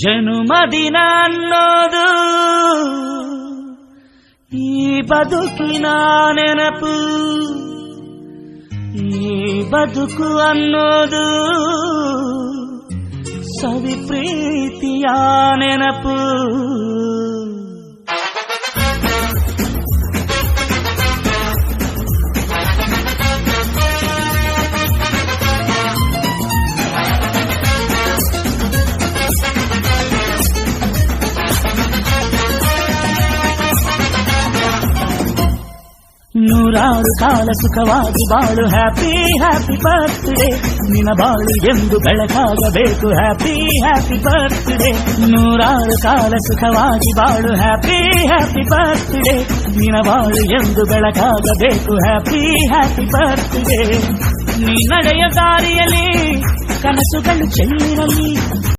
ಜನುಮದಿನ ಅನ್ನೋದು ಈ ಬದುಕಿನ ನೆನಪು, ಈ ಬದುಕು ಅನ್ನೋದು ಸವಿ ಪ್ರೀತಿಯ ನೆನಪು. ನೂರಾರು ಕಾಲ ಸುಖವಾಗಿ ಬಾಳು, ಹ್ಯಾಪಿ ಹ್ಯಾಪಿ ಬರ್ತ್ಡೇ, ನಿನ್ನ ಬಾಳು ಎಂದು ಬೆಳಕಾಗಬೇಕು, ಹ್ಯಾಪಿ ಹ್ಯಾಪಿ ಬರ್ತ್ಡೇ. ನೂರಾರು ಕಾಲ ಸುಖವಾಗಿ ಬಾಳು, ಹ್ಯಾಪಿ ಹ್ಯಾಪಿ ಬರ್ತ್ಡೇ, ನಿನ್ನ ಬಾಳು ಎಂದು ಬೆಳಕಾಗಬೇಕು, ಹ್ಯಾಪಿ ಹ್ಯಾಪಿ ಬರ್ತ್ಡೇ. ನೀ ನಡೆಯ ದಾರಿಯಲ್ಲಿ ಕನಸುಗಳು ಚೆಲ್ಲಿರಲಿ,